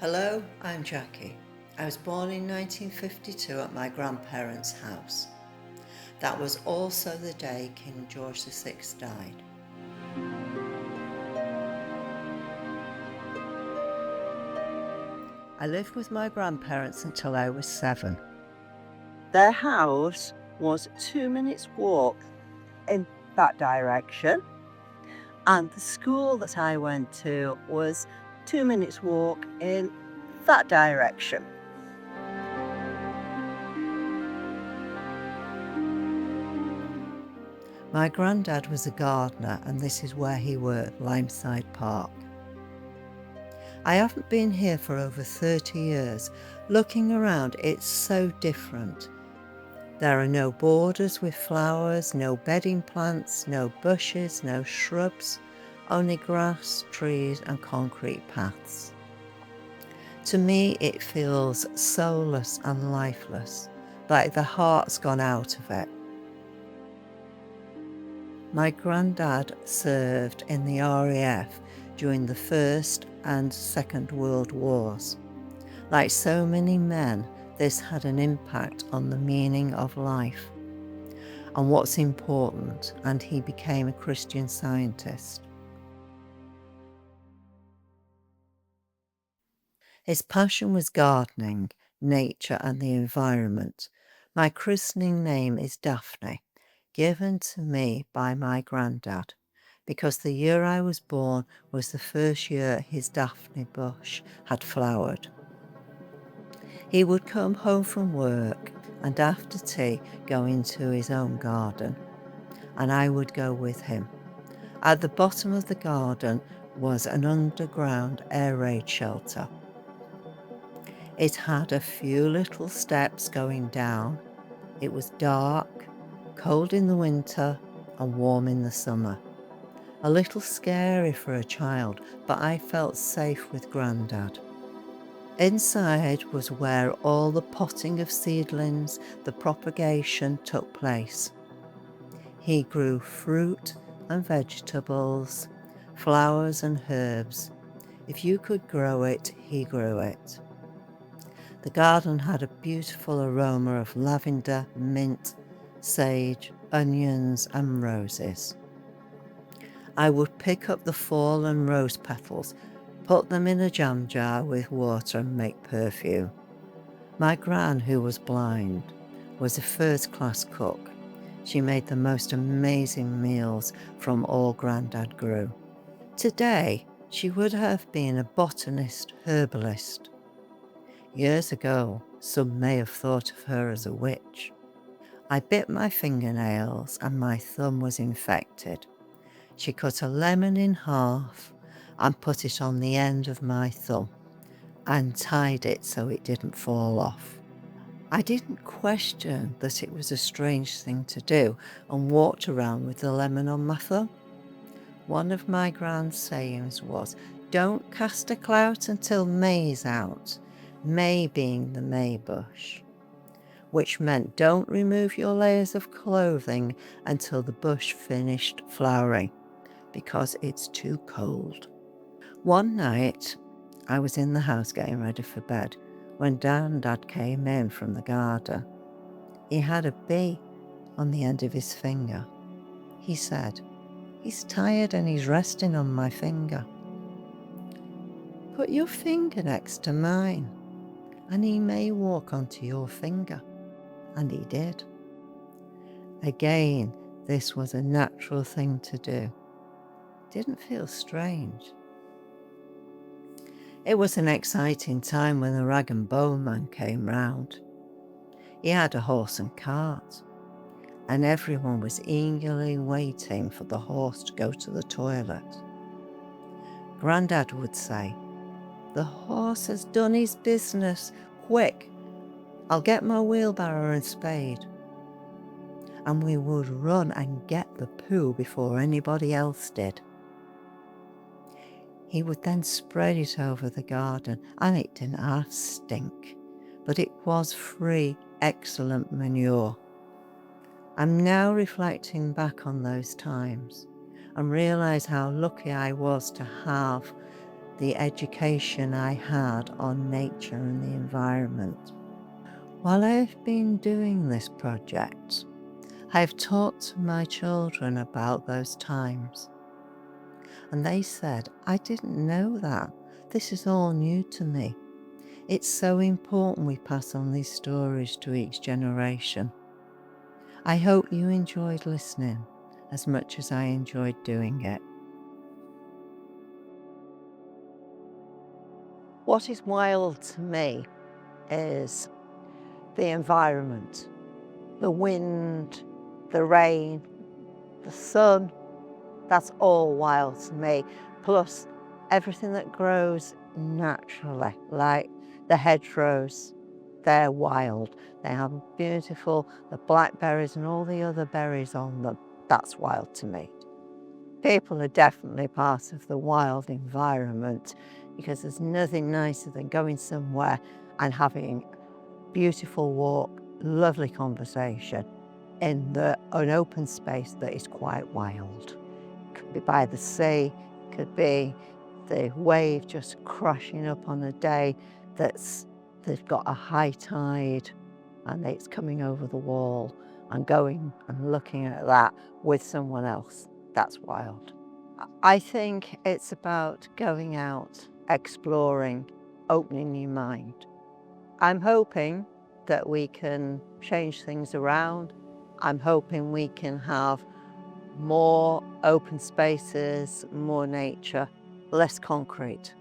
Hello, I'm Jackie. I was born in 1952 at my grandparents' house. That was also the day King George VI died. I lived with my grandparents until I was 7. Their house was 2 minutes walk in that direction, and the school that I went to was 2 minutes walk in that direction. My granddad was a gardener, and this is where he worked, Limeside Park. I haven't been here for over 30 years. Looking around, it's so different. There are no borders with flowers, no bedding plants, no bushes, no shrubs, only grass, trees and concrete paths. To me, it feels soulless and lifeless, like the heart's gone out of it. My granddad served in the RAF during the First and Second World Wars. Like so many men, this had an impact on the meaning of life and what's important, and he became a Christian Scientist. His passion was gardening, nature and the environment. My christening name is Daphne, given to me by my granddad, because the year I was born was the first year his Daphne bush had flowered. He would come home from work and after tea go into his own garden, and I would go with him. At the bottom of the garden was an underground air raid shelter. It had a few little steps going down. It was dark, cold in the winter and warm in the summer. A little scary for a child, but I felt safe with Grandad. Inside was where all the potting of seedlings, the propagation took place. He grew fruit and vegetables, flowers and herbs. If you could grow it, he grew it. The garden had a beautiful aroma of lavender, mint, sage, onions and roses. I would pick up the fallen rose petals, put them in a jam jar with water and make perfume. My gran, who was blind, was a first-class cook. She made the most amazing meals from all Grandad grew. Today, she would have been a botanist, herbalist. Years ago, some may have thought of her as a witch. I bit my fingernails and my thumb was infected. She cut a lemon in half and put it on the end of my thumb and tied it so it didn't fall off. I didn't question that it was a strange thing to do and walked around with the lemon on my thumb. One of my grand sayings was, "Don't cast a clout until May's out," May being the May bush, which meant don't remove your layers of clothing until the bush finished flowering, because it's too cold. One night, I was in the house getting ready for bed when Dad came in from the garden. He had a bee on the end of his finger. He said, "He's tired and he's resting on my finger. Put your finger next to mine and he may walk onto your finger." And he did. Again, this was a natural thing to do. Didn't feel strange. It was an exciting time when the rag and bone man came round. He had a horse and cart, and everyone was eagerly waiting for the horse to go to the toilet. Grandad would say, "The horse has done his business. Quick, I'll get my wheelbarrow and spade." And we would run and get the poo before anybody else did. He would then spread it over the garden, and it didn't half stink, but it was free, excellent manure. I'm now reflecting back on those times and realise how lucky I was to have the education I had on nature and the environment. While I've been doing this project, I've talked to my children about those times, and they said, I didn't know that. This is all new to me. It's so important we pass on these stories to each generation. I hope you enjoyed listening as much as I enjoyed doing it. What is wild to me is the environment, the wind, the rain, the sun. That's all wild to me. Plus everything that grows naturally, like the hedgerows, they're wild. They have beautiful, the blackberries and all the other berries on them. That's wild to me. People are definitely part of the wild environment because there's nothing nicer than going somewhere and having a beautiful walk, lovely conversation in an open space that is quite wild. Could be by the sea, could be the wave just crashing up on a day they've got a high tide and it's coming over the wall, and going and looking at that with someone else. That's wild. I think it's about going out, exploring, opening your mind. I'm hoping that we can change things around. I'm hoping we can have more open spaces, more nature, less concrete.